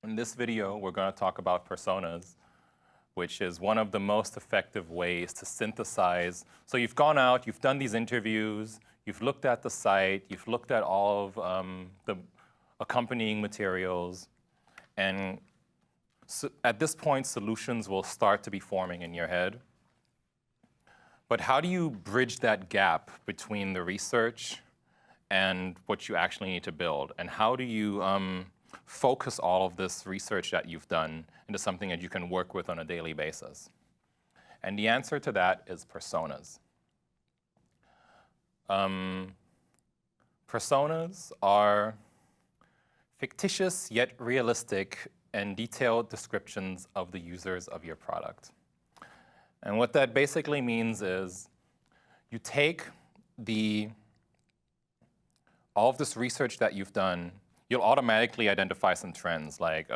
In this video, we're going to talk about personas, which is one of the most effective ways to synthesize. So you've gone out, you've done these interviews, you've looked at the site, you've looked at all of the accompanying materials, and so at this point, solutions will start to be forming in your head. But how do you bridge that gap between the research and what you actually need to build? And how do you focus all of this research that you've done into something that you can work with on a daily basis? And the answer to that is personas. Personas are fictitious yet realistic and detailed descriptions of the users of your product. And what that basically means is you take all of this research that you've done, you'll automatically identify some trends, like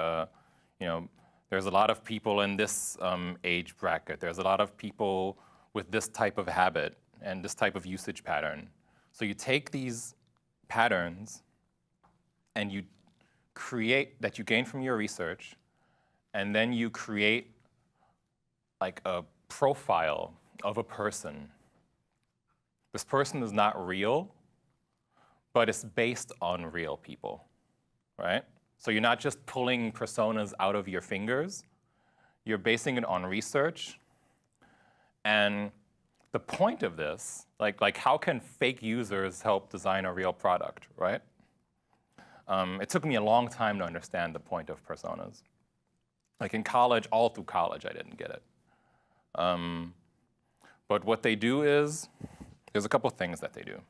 there's a lot of people in this age bracket, there's a lot of people with this type of habit and this type of usage pattern. So you take these patterns and you create, that you gain from your research, and then you create like a profile of a person. This person is not real, but it's based on real people, right? So you're not just pulling personas out of your fingers, you're basing it on research. And the point of this, like how can fake users help design a real product, right? It took me a long time to understand the point of personas. Like in college, all through college, I didn't get it. But what they do is, there's a couple things that they do.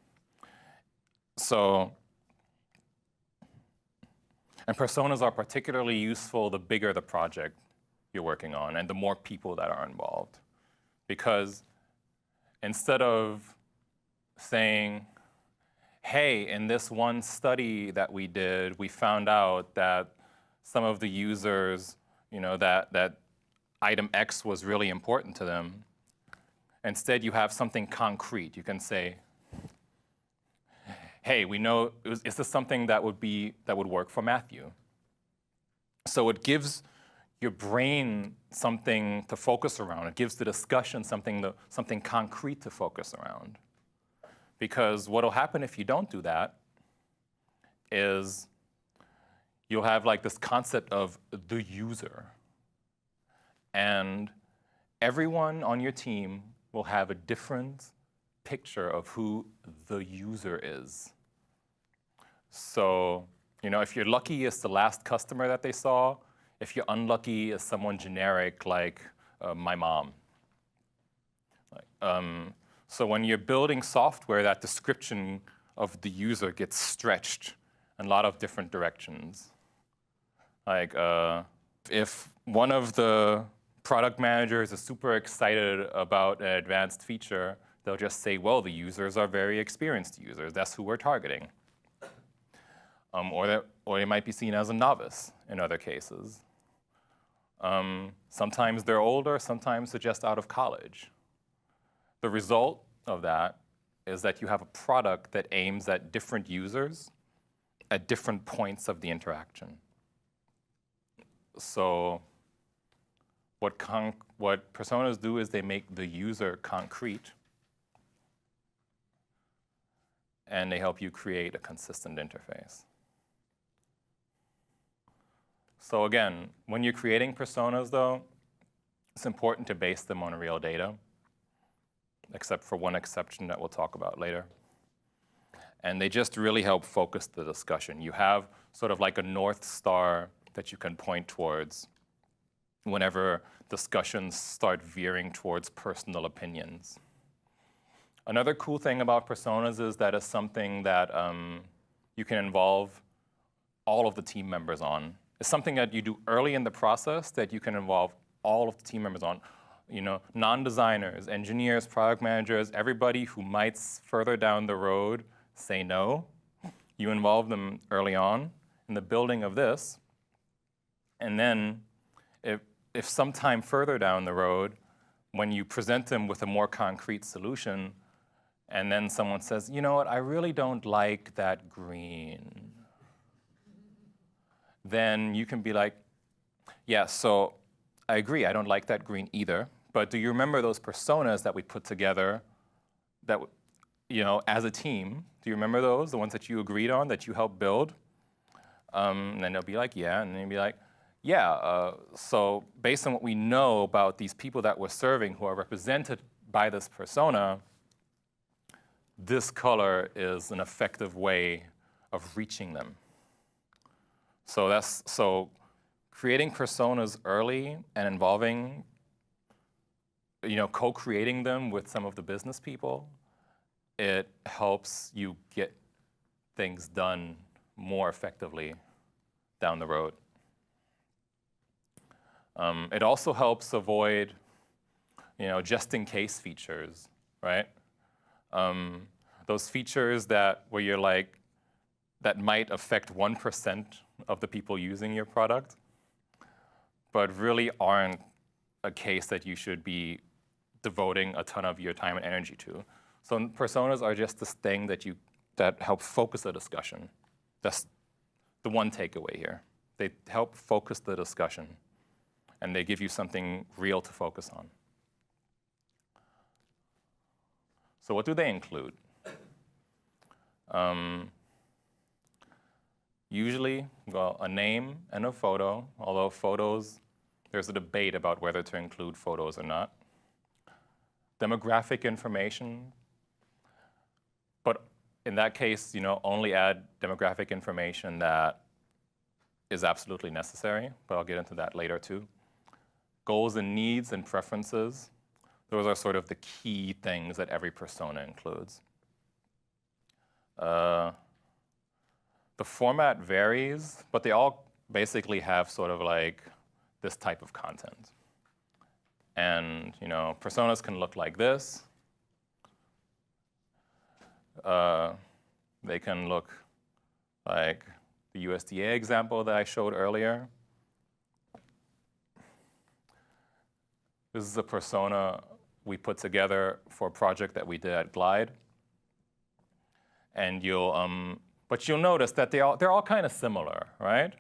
And personas are particularly useful the bigger the project you're working on and the more people that are involved. Because instead of saying, hey, in this one study that we did, we found out that some of the users, that item X was really important to them. Instead, you have something concrete. You can say, hey, we know, is this something that would work for Matthew? So it gives your brain something to focus around. It gives the discussion something concrete to focus around. Because what will happen if you don't do that is you'll have like this concept of the user. And everyone on your team will have a different picture of who the user is. So, if you're lucky, it's the last customer that they saw. If you're unlucky, it's someone generic like my mom. So when you're building software, that description of the user gets stretched in a lot of different directions. Like if one of the product managers is super excited about an advanced feature, they'll just say, well, the users are very experienced users. That's who we're targeting. Or they might be seen as a novice in other cases. Sometimes they're older, sometimes they're just out of college. The result of that is that you have a product that aims at different users at different points of the interaction. So what personas do is they make the user concrete, and they help you create a consistent interface. So again, when you're creating personas, though, it's important to base them on real data, except for one exception that we'll talk about later. And they just really help focus the discussion. You have sort of like a North Star that you can point towards whenever discussions start veering towards personal opinions. Another cool thing about personas is that it's something that you can involve all of the team members on. It's something that you do early in the process that you can involve all of the team members on. Non-designers, engineers, product managers, everybody who might further down the road say no. You involve them early on in the building of this. And then if sometime further down the road, when you present them with a more concrete solution, and then someone says, you know what, I really don't like that green, then you can be like, Yeah, so I agree. I don't like that green either. But do you remember those personas that we put together that, as a team? Do you remember those, the ones that you agreed on, that you helped build? And then they'll be like, yeah. And then you'll be like, yeah. So based on what we know about these people that we're serving who are represented by this persona, this color is an effective way of reaching them. So creating personas early and involving, co-creating them with some of the business people, it helps you get things done more effectively down the road. It also helps avoid, just-in-case features, right? Those features where you're like, that might affect 1% of the people using your product, but really aren't a case that you should be devoting a ton of your time and energy to. So personas are just this thing that help focus the discussion. That's the one takeaway here. They help focus the discussion, and they give you something real to focus on. So what do they include? Usually, well, a name and a photo, although photos, there's a debate about whether to include photos or not. Demographic information, but in that case, only add demographic information that is absolutely necessary, but I'll get into that later too. Goals and needs and preferences, those are sort of the key things that every persona includes. The format varies, but they all basically have sort of like this type of content. And personas can look like this. They can look like the USDA example that I showed earlier. This is a persona we put together for a project that we did at Glide. And but you'll notice that they're all kind of similar, right?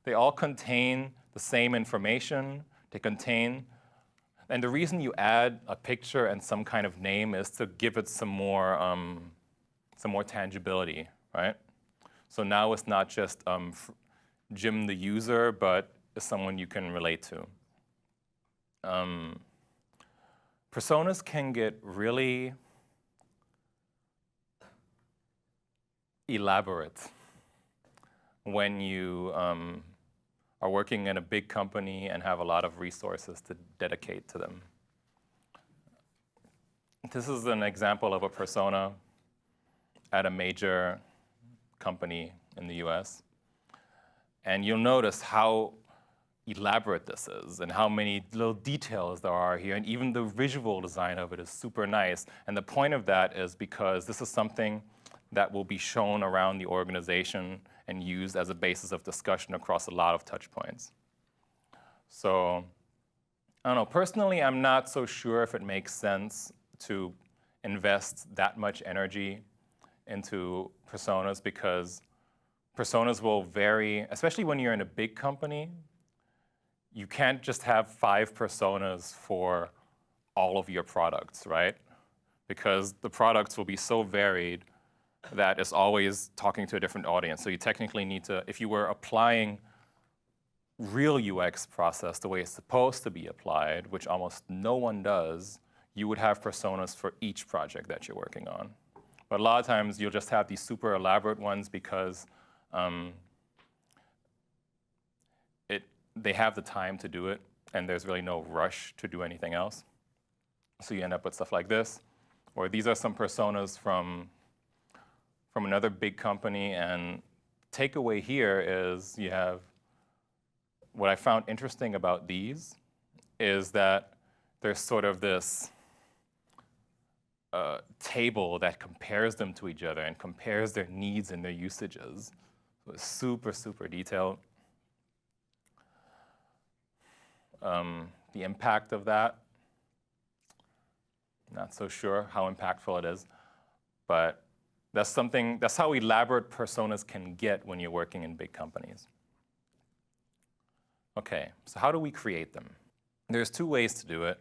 They all contain the same information. They contain, and the reason you add a picture and some kind of name is to give it some more tangibility, right? So now it's not just Jim the user, but it's someone you can relate to. Personas can get really elaborate when you are working in a big company and have a lot of resources to dedicate to them. This is an example of a persona at a major company in the US. And you'll notice how elaborate this is and how many little details there are here, and even the visual design of it is super nice. And the point of that is because this is something that will be shown around the organization and used as a basis of discussion across a lot of touch points. So, I don't know, personally, I'm not so sure if it makes sense to invest that much energy into personas, because personas will vary, especially when you're in a big company. You can't just have 5 personas for all of your products, right? Because the products will be so varied that it's always talking to a different audience. So you technically need to, if you were applying real UX process the way it's supposed to be applied, which almost no one does, you would have personas for each project that you're working on. But a lot of times you'll just have these super elaborate ones because they have the time to do it, and there's really no rush to do anything else. So you end up with stuff like this, or these are some personas from another big company, and takeaway here is you have, what I found interesting about these is that there's sort of this table that compares them to each other and compares their needs and their usages. So it's super, super detailed. The impact of that, not so sure how impactful it is, but that's how elaborate personas can get when you're working in big companies. Okay, so how do we create them? There's two ways to do it.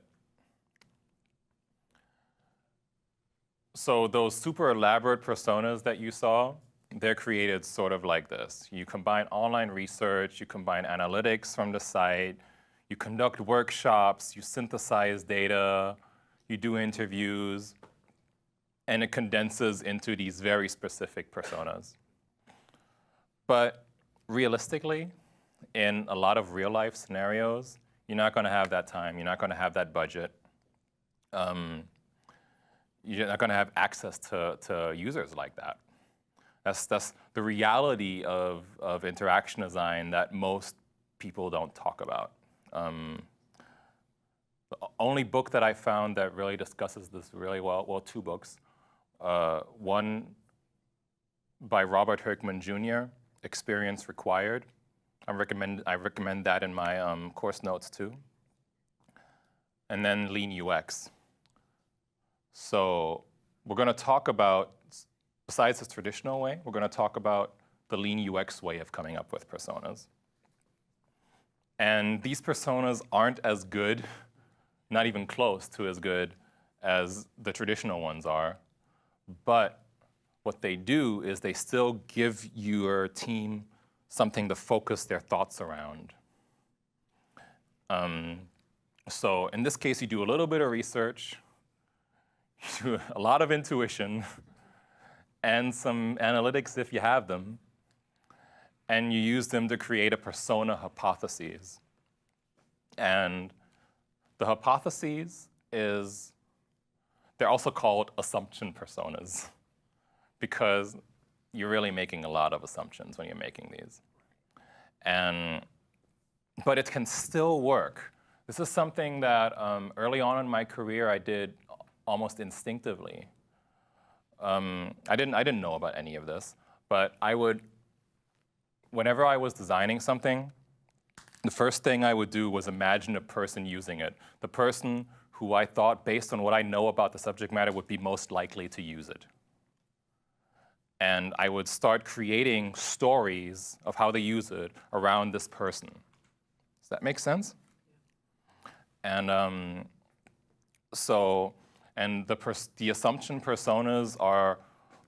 So those super elaborate personas that you saw, they're created sort of like this. You combine online research, you combine analytics from the site, you conduct workshops, you synthesize data, you do interviews, and it condenses into these very specific personas. But realistically, in a lot of real life scenarios, you're not gonna have that time, you're not gonna have that budget. You're not going to have access to users like that. That's the reality of interaction design that most people don't talk about. The only book that I found that really discusses this really well, two books. One by Robert Hirkman Jr., Experience Required. I recommend that in my course notes too. And then Lean UX. So we're going to talk about, besides this traditional way, we're going to talk about the Lean UX way of coming up with personas. And these personas aren't as good, not even close to as good as the traditional ones are. But what they do is they still give your team something to focus their thoughts around. So in this case, you do a little bit of research, you do a lot of intuition, and some analytics if you have them, and you use them to create a persona hypotheses. And the hypotheses they're also called assumption personas, because you're really making a lot of assumptions when you're making these. But it can still work. This is something that early on in my career I did almost instinctively. I didn't know about any of this, but whenever I was designing something, the first thing I would do was imagine a person using it. The person who I thought, based on what I know about the subject matter, would be most likely to use it. And I would start creating stories of how they use it around this person. Does that make sense? And the assumption personas are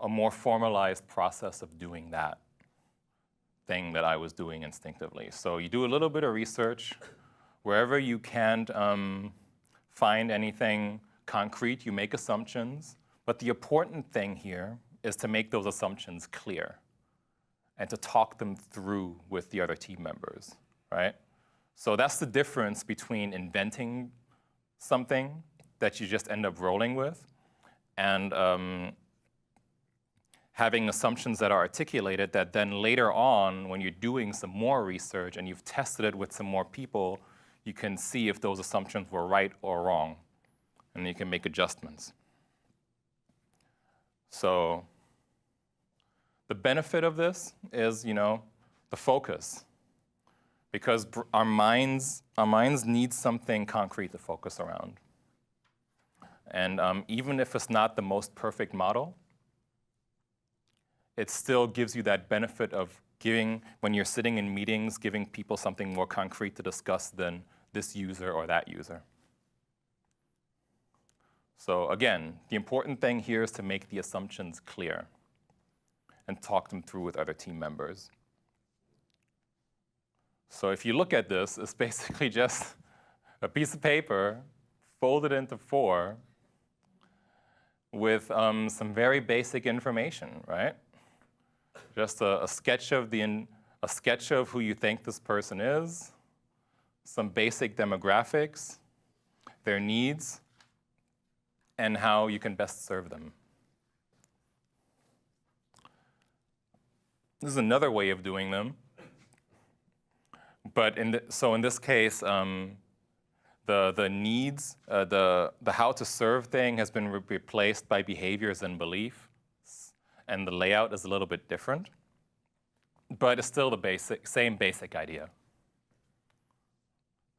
a more formalized process of doing that thing that I was doing instinctively. So you do a little bit of research. Wherever you can't find anything concrete, you make assumptions. But the important thing here is to make those assumptions clear and to talk them through with the other team members, right? So that's the difference between inventing something that you just end up rolling with and having assumptions that are articulated that then later on, when you're doing some more research and you've tested it with some more people, you can see if those assumptions were right or wrong, and you can make adjustments. So the benefit of this is, the focus, because our minds need something concrete to focus around. And even if it's not the most perfect model, it still gives you that benefit of when you're sitting in meetings, giving people something more concrete to discuss than this user or that user. So again, the important thing here is to make the assumptions clear and talk them through with other team members. So if you look at this, it's basically just a piece of paper folded into 4 with some very basic information, right? Just a sketch of who you think this person is, some basic demographics, their needs, and how you can best serve them. This is another way of doing them. But in this case, the needs, the how to serve thing has been replaced by behaviors and beliefs, and the layout is a little bit different. But it's still the same basic idea.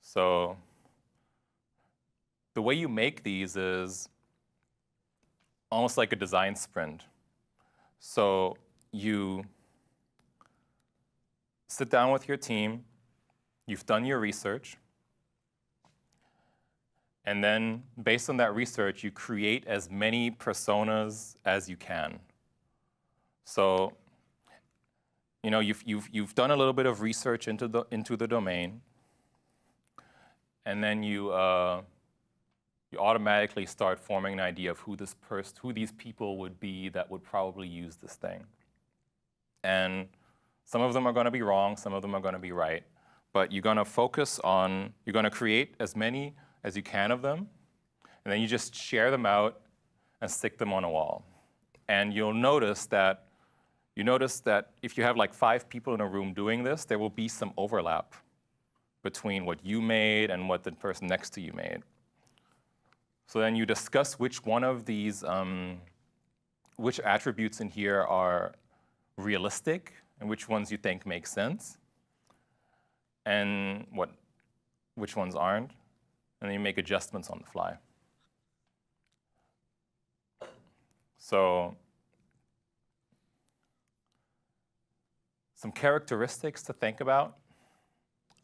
So the way you make these is almost like a design sprint. So you sit down with your team, you've done your research, and then based on that research, you create as many personas as you can. So, you know, you've done a little bit of research into the domain, and then you automatically start forming an idea of who these people would be that would probably use this thing. And some of them are going to be wrong, some of them are going to be right, but you're going to create as many as you can of them, and then you just share them out and stick them on a wall. And you'll notice that if you have like 5 people in a room doing this, there will be some overlap between what you made and what the person next to you made. So then you discuss which one of these, which attributes in here are realistic and which ones you think make sense, and which ones aren't, and then you make adjustments on the fly. So some characteristics to think about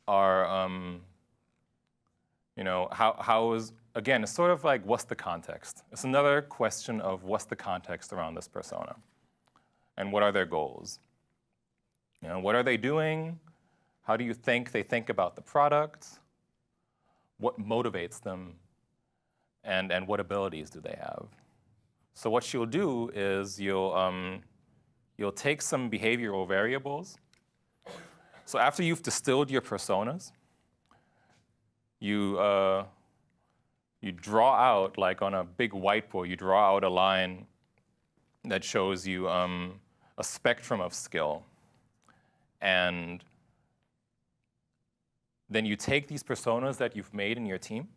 are, you know, again, it's sort of like, what's the context? It's another question of what's the context around this persona, and what are their goals? You know, what are they doing? How do you think they think about the product? What motivates them? And what abilities do they have? So what you'll do is you'll take some behavioral variables. So after you've distilled your personas, you draw out, like on a big whiteboard, you draw out a line that shows you a spectrum of skill. And then you take these personas that you've made in your team,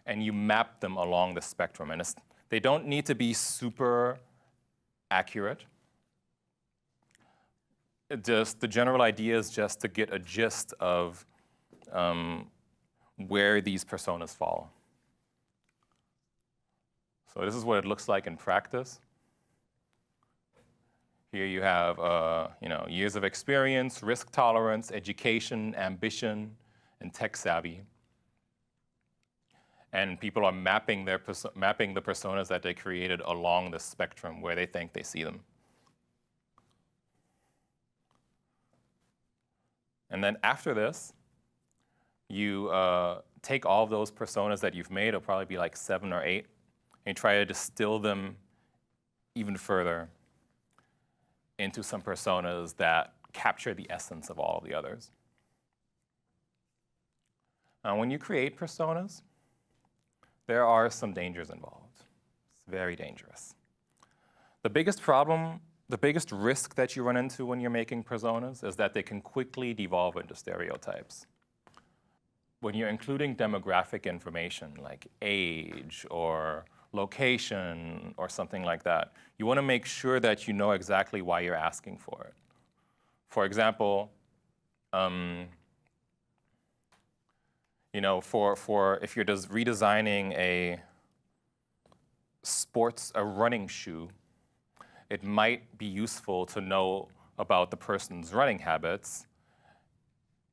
and you map them along the spectrum. And they don't need to be super accurate. The general idea is just to get a gist of where these personas fall. So this is what it looks like in practice. Here you have you know, years of experience, risk tolerance, education, ambition, and tech savvy. And people are mapping the personas that they created along the spectrum where they think they see them. And then after this, you take all of those personas that you've made, it'll probably be like 7 or 8, and you try to distill them even further into some personas that capture the essence of all of the others. Now, when you create personas, there are some dangers involved. It's very dangerous. The biggest problem, the biggest risk that you run into when you're making personas is that they can quickly devolve into stereotypes. When you're including demographic information like age or location or something like that, you want to make sure that you know exactly why you're asking for it. For example, you know, for if you're redesigning a running shoe, it might be useful to know about the person's running habits.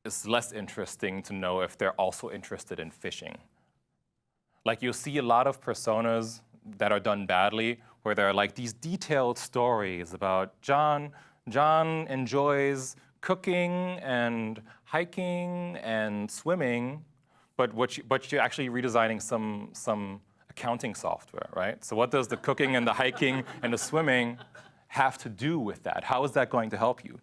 It's less interesting to know if they're also interested in fishing. Like, you'll see a lot of personas that are done badly where there are like these detailed stories about John enjoys cooking and hiking and swimming, but you're actually redesigning some accounting software, right? So what does the cooking and the hiking and the swimming have to do with that? How is that going to help you?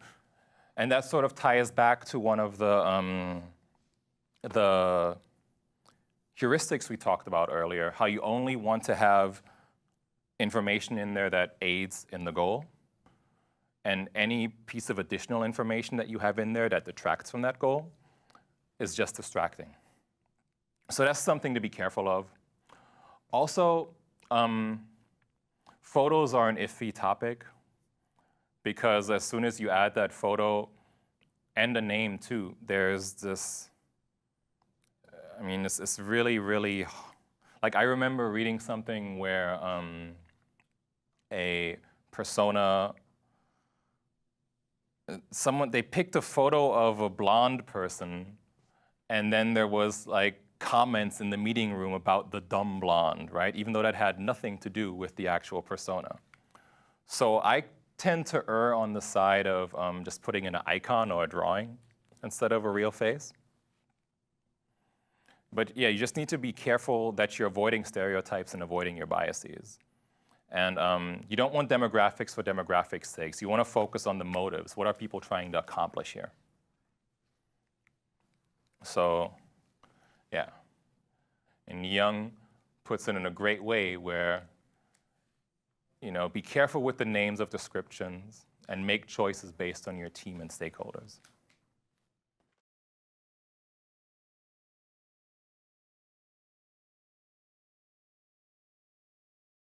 And that sort of ties back to one of the heuristics we talked about earlier, how you only want to have information in there that aids in the goal, and any piece of additional information that you have in there that detracts from that goal is just distracting. So that's something to be careful of. Also, photos are an iffy topic, because as soon as you add that photo and a name too, there's this, I mean, it's really, really, like, I remember reading something where a persona they picked a photo of a blonde person, and then there was like comments in the meeting room about the dumb blonde, right? Even though that had nothing to do with the actual persona. So I tend to err on the side of just putting in an icon or a drawing instead of a real face. But yeah, you just need to be careful that you're avoiding stereotypes and avoiding your biases. And you don't want demographics for demographics' sake. You want to focus on the motives. What are people trying to accomplish here? So yeah. And Young puts it in a great way where, be careful with the names of descriptions and make choices based on your team and stakeholders.